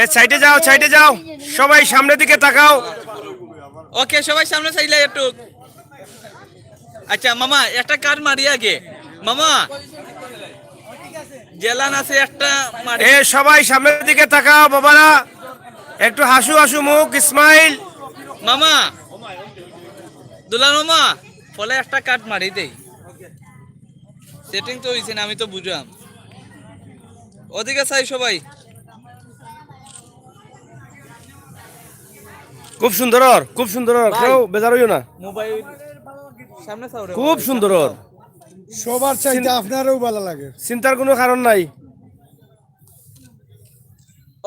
এ সাইডে যাও, সাইডে যাও, সবাই সামনের দিকে তাকাও। ওকে, সবাই সামনে চাইলে একটু। আচ্ছা মামা, একটা কার্ড মারি আগে মামা। জেলান আছে একটা মারি। এ সবাই সামনের দিকে তাকাও বাবারা, একটু হাসু হাসু মুখ, স্মাইল। মামা দুলাল মামা, ফলে একটা কার্ড মারি দেই। সেটিং তো হইছে না, আমি তো বুঝলাম। ওদিকে চাই সবাই। খুব সুন্দর, খুব সুন্দর, কেউ বেজার হইও না। মোবাইল সামনে চাও রে, খুব সুন্দর, সবার চাইতে আপনারও ভালো লাগে। চিন্তার কোনো কারণ নাই।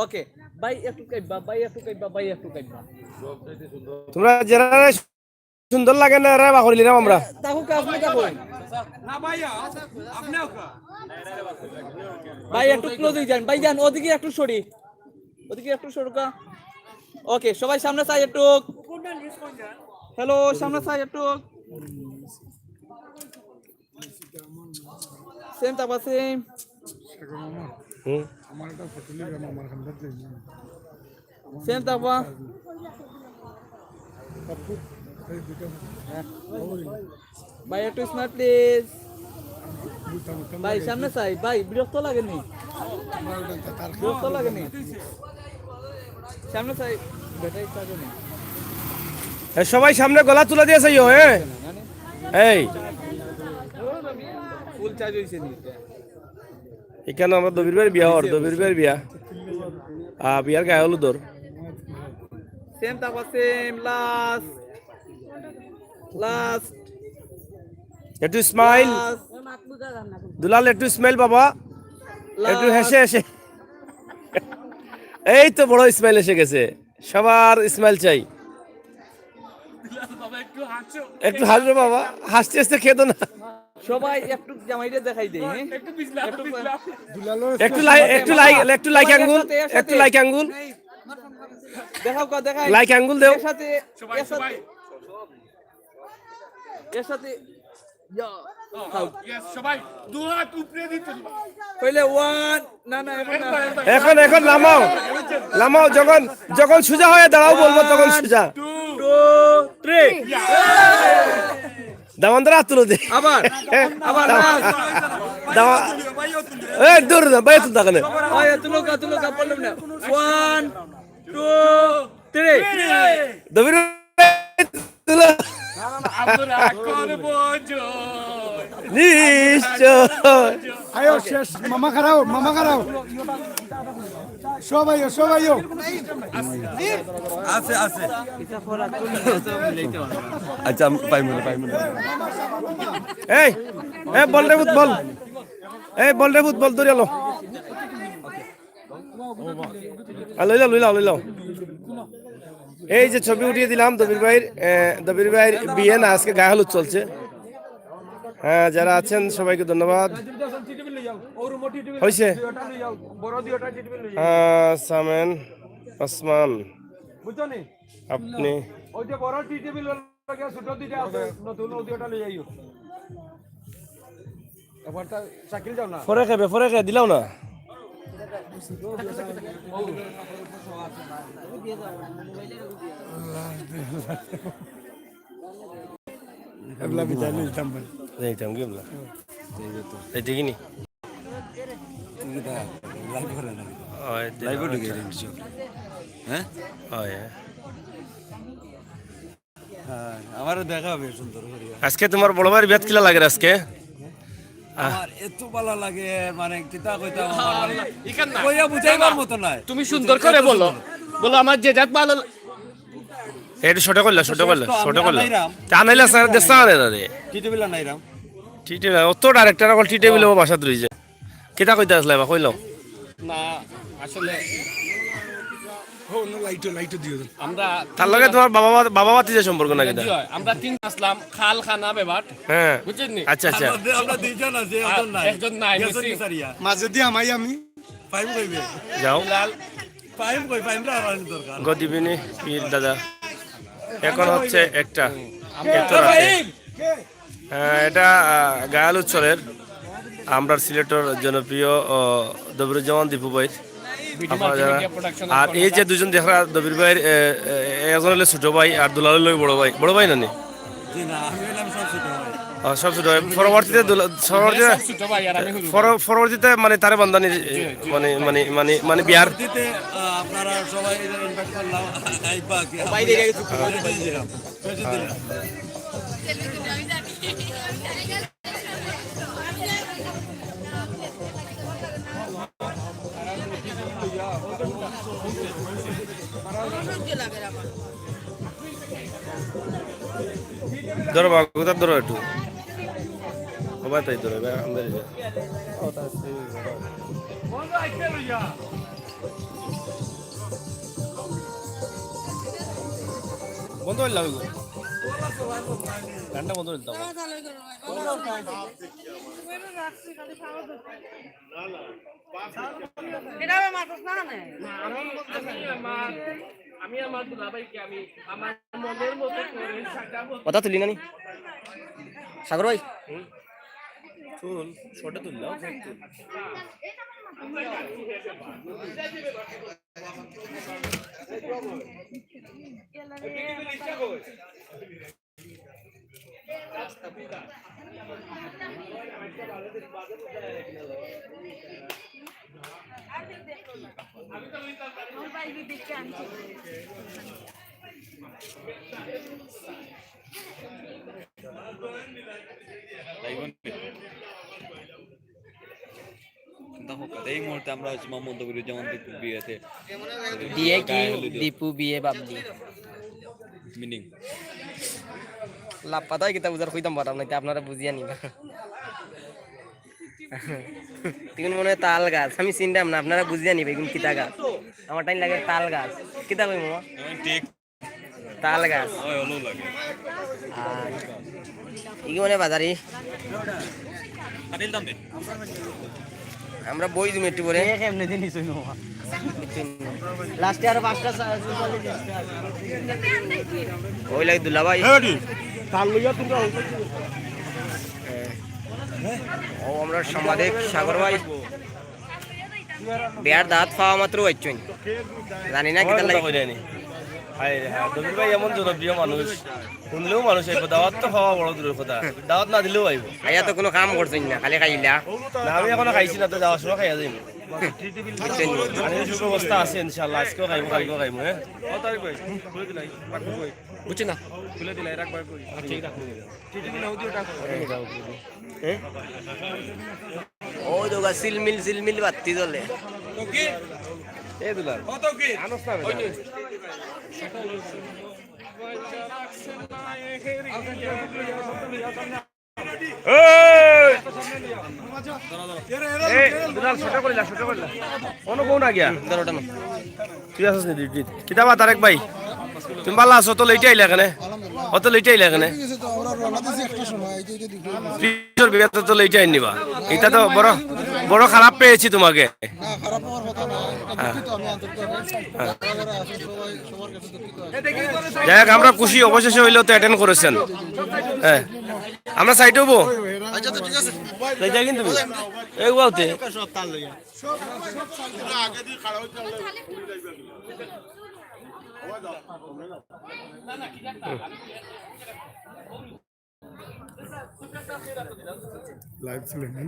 ওকে ভাই, একটু কাইবা, ভাই একটু কাইবা, ভাই একটু কাইবা। তোমরা যারা সুন্দর লাগে না এরা বাকরি নিলাম আমরা। তাহু কাজ না কই না ভাইয়া, আপনিও কা ভাই একটু ক্লোজ হই যান, ভাই যান ওদিকে একটু সরি, ওদিকে একটু সরকা। ওকে সবাই সামনে চাই একটু। হ্যালো, সামনে চাই একটু। সেম তাবা সেম। আমার একটা ফটো লিখে আমার খান ধরতে সেম তাবা। ভাই একটু স্মার্ট প্লিজ। ভাই সামনে চাই, ভাই বিরক্ত লাগেনি, বিরক্ত লাগেনি। সামনে চাই, বেটাই লাগেনি। সবাই সামনে গলা তুলে দিয়েছে ইয়ো। এই ফুল চার্জ হইছে নি? এখানে আমরা দবির ভাইয়ের বিয়া, হর দবির ভাইয়ের বিয়া, বিয়ার গায়ে হলুদ ওর। সেম তারপর সেম লাস্ট লাস্ট। একটু স্মাইল দুলাল, একটু স্মাইল বাবা, একটু হেসে হেসে। এই তো বড় স্মাইল এসে গেছে, সবার স্মাইল চাই। একটু হাসবে বাবা, হাসতে হাসতে খেতো না। সবাই একটু জামাইটা দেখাই দেই। একটু লাইক আঙ্গুল, একটু লাইক আঙ্গুল দেখাও, কা দেখাই, লাইক আঙ্গুল দেও। এর সাথে সবাই এর সাথে সবাই দু হাত উপরে দিতে কইলে ওয়ান। না না, এখন এখন নামাও, নামাও, যখন যখন সোজা হয়ে দাঁড়াও বলবো তখন সোজা। 2 3 দামান্তরা হাত তুলো দে। আবার আবার দামা এই দূর না বাইরে তুলতা কেন? ওই তুলো কা বললাম না। 1 2 3 দবির তুলো আমরা করব নিশ্চয়। আয়ো শেষ, মামা খারাও, মামা খারাও, সবাই সবাই আছে আছে। আচ্ছা পাইমু এই এই বল রে ভূত বল, এই বল রে ভূত বল, ধরে আলো লইলাও। এই যে ছবি উঠিয়ে দিলাম দবির ভাইয়ের বিয়ে না, আজকে গায়ে হলুদ চলছে। হ্যাঁ, যারা আছেন সবাইকে ধন্যবাদ। হয়েছে সামেন ওসমান, আপনি ফরে খাবে দিলাও না। আমারও দেখা হবে সুন্দর করে। আজকে তোমার বড় ভাইয়ের বিয়াত কিলা লাগে আজকে? আমার এত ভালো লাগে, মানে কিতা কইতাম, কইয়া বুঝাইবার মতো নাই। তুমি সুন্দর করে বলো আমার যে জাত ভালো। এটা ছোট করলা তা নাইলা স্যার দেশা রে টিটি বিলা নাইরাম, টিটে অত ডাইরেক্টর অকল টিটে বিলে বাসাত রইছে। কিতা কইতা আসলে বা কইলাও না আসলে লাইটও দিও আমরা তার লগে তোমার বাবা বাতি যে সম্পর্ক না কিতা? আমরা তিন আসলাম খাল খানা বেবাট, হ্যাঁ বুঝছেন নি? আচ্ছা আচ্ছা। আমরা দুইজন আছে, একজন নাই, একজন নাই, গেছেন মিসিং। সারিয়া মাঝে দিয়ে আমি ফাইম কইবে, যাও ফাইম কই, ফাইম রা আমার দরকার। গদিবিনী পীর দাদা এখন হচ্ছে একটা আমরা হ্যাঁ, এটা গায়াল উৎসবের আমরা সিলেটের জনপ্রিয় দবিরুজ্জামান দীপু ভাই আপনারা যারা আর এই যে দুজন দেখা দবির ভাইয়ের একজন হলে ছোট ভাই আর দুলাল হলো বড় ভাই নানি জি না আমি হইলাম সব ছোট ভাই। সব ছোট ভাই পরবর্তীতে ছোট ভাই আর আমি হলো পরবর্তীতে মানে তারে বান্ধানি মানে বিয়ার দিতে আপনারা সবাই ইনভাইট করলাম আইবা কি বাইরে গেছে দিলাম দিলাম ধরো কোথার ধরো একটু সবাই তাই ধরো আমাদের বন্ধ হইল গানটা বন্ধ হইল আমি আমার দুলাভাইকে আমি আমার মনের মতো করে সাজাবো। কথা তুলি নানি সাগর ভাই চুল ছোট তুললাম এই মুহূর্তে আমরা মোহাম্মদ দবিরুজ্জামান দীপুর বিয়েতে বিয়ে কি দীপু বিয়ে বাবলি মিনিং লাভ পাতাই কিতা বুঝার কইতাম পারাম না আপনারা বুঝিয়া নিবা তিন মনে হয় তাল গাছ আমি চিনতাম না আপনারা বুঝিয়া নিবে কিন্তু কিতা গাছ আমার টাইম লাগে তাল গাছ কিতা কই মামা ঠিক তাল গাছ ওই হলো লাগে আর ইগো মানে বাজারি কাটিল দাম দে আমরা বই দিম একটু পরে এমনি জিনিস হইল লাস্টে আর পাঁচটা ওই লাগে দুলা ভাই ও আমরা সাংবাদিক সাগর ভাই বিয়ার দাঁত খাওয়া মাত্র হইছুন জানি না কিতা লাগে দবির ভাই এমন জনপ্রিয় মানুষ শুনলেও মানুষ আইব দাওয়াত তো খাওয়া বড় দূরের কথা দাওয়াত না দিলেও আইব আইয়া তো কোনো কাম করছেন না খালি খাইলা না আমি এখনো খাইছি না তো যাওয়ার সময় খাইয়া যাইব সুব্যবস্থা আছে ইনশাল্লাহ আজকেও খাইব কালকেও খাইব হ্যাঁ বুঝছি না ও দোগা সিলমিল বাত্তি জ্বলে এই দুলাল আনস না বেটা। এই দুলাল ছোট করিলা অন্য কোন না গিয়া দরটা না তুই আসছ নি ডিউটি কিতাবা তারেক ভাই তুমি ভালো আছো তো লেটে আইলা এখানে অত লেটে আইলা এখানে প্লিজর বিয়াতে তো লেটে আইনি বা এটা তো বড় খারাপ পেয়েছি তোমাকে যাই হোক আমরা খুশি অবশেষে হইলেও তো অ্যাটেন্ড করেছেন হ্যাঁ আমরা সাইড হবো যাই কিন্তু এই বাউতে লাইভ ছিলেন না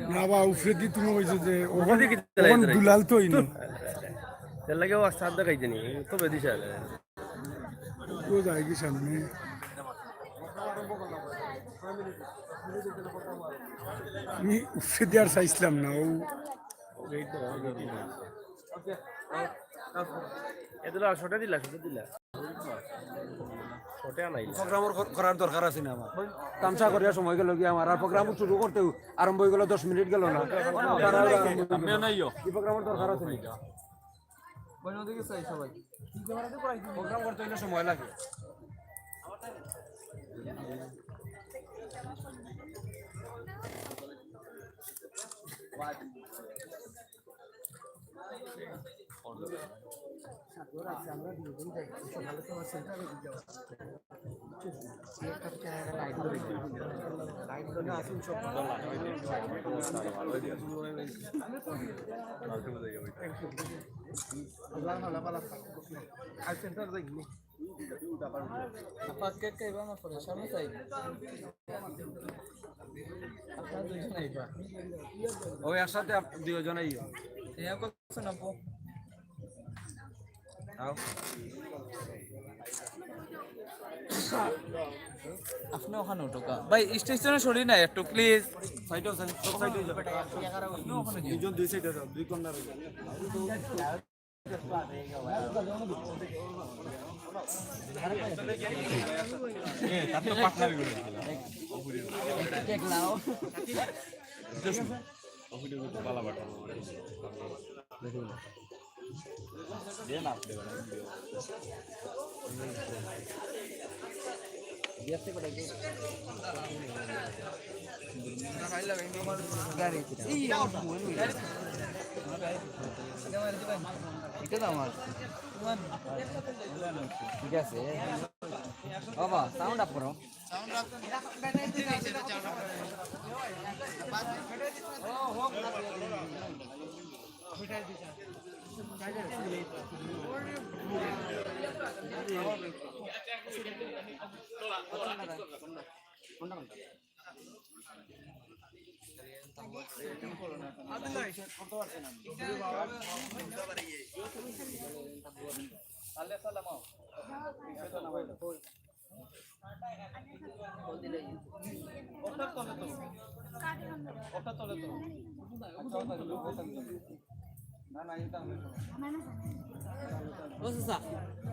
না বা উফরে দি তুমি কইছো যে ওখান দুলাল তো ইনো তেল লাগেও সাদা খাইতে নি তো বেদিছে ও যায় কি সামনে আমি উফরে দেওয়ার চাইছিলাম না ও এদুলা ছোট দিলা প্রোগ্রাম করার দরকার আছে না আমার তামসা করিয়া সময় গেল কি আমার আর প্রোগ্রাম শুরু করতে আরম্ভ হয়ে গেল 10 মিনিট গেল না কি প্রোগ্রামের দরকার আছে না প্রোগ্রাম করতে হলে সময় লাগে ওই একসাথে দুজন আইও আপনি ওখানে উঠোকা ভাই স্টেশনে সরি না একটু প্লিজ সাইডে সাইডে দুজন দুই সাইডে যাও দুই কর্নার ঠিক আছে বাবা সাউন্ড আপ করো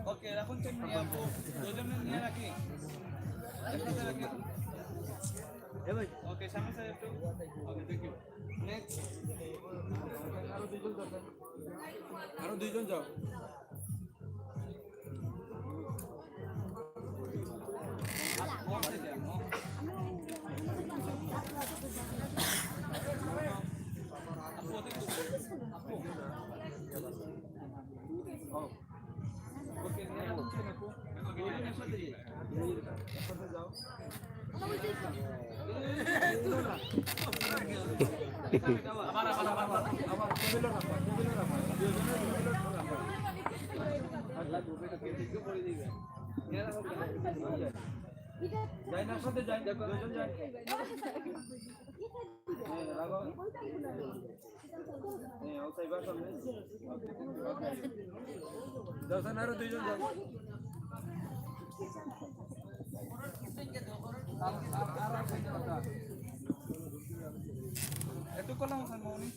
ওকে এখন তো নিয়ে আপু দুজনে নিয়ে রাখি ওকে সামনে স্যার একটু ওকে থ্যাংক ইউ নেক্সট আরো দুইজন যাও আরো দুইজন যাও একটু করলাম মনি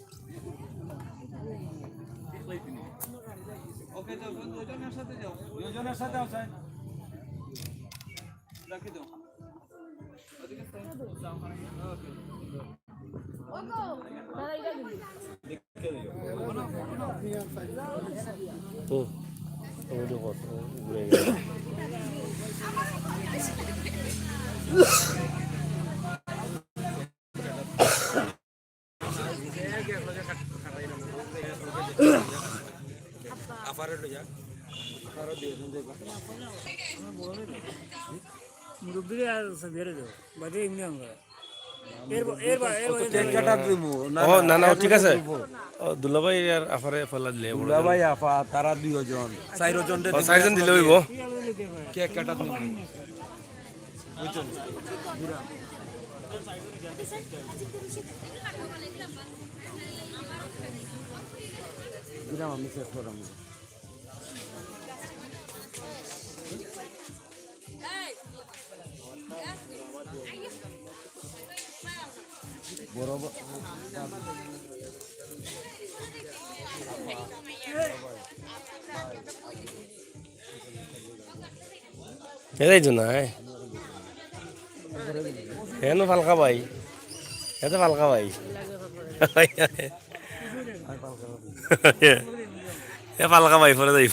ওকে যাও দুজনের সাথে যাও দুজনের সাথে আছে রাখি দাও ওদিকে ঘুরে গেল আফারে লইয়া আফারে দুইজন যাইবা মুরব্বী আর বেড়ে দেবো বাদে এমনি আমরা কেক কাটা দিমু ও না না ঠিক আছে ও দুলাভাই আর আফারে ফেলা দিলে বড় ভাই আফা তারা দুইজন চারজন ও সাইজন দিলে হইব কেক কাটা দিমু দিলাম আমি শেষ করাম বরাবর এটাই তো নাই হেন ফালকা ভাই এত ফালকা ভাই এ ফালকা ভাই পরে যাইব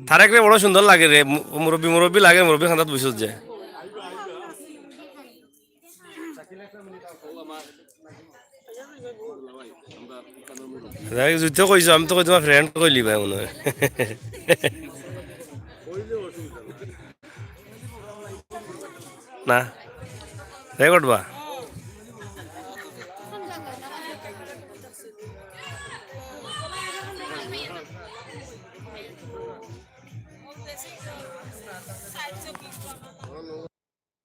তারেক রে বড় সুন্দর লাগে রে মুরব্বী মুরব্বী লাগে মুরব্বী খান্দাত বসে যায় যুদ্ধ কইছো আমি তো কই তোমার ফ্রেন্ড কইলি ভাই মনে হয় না রেকর্ড বা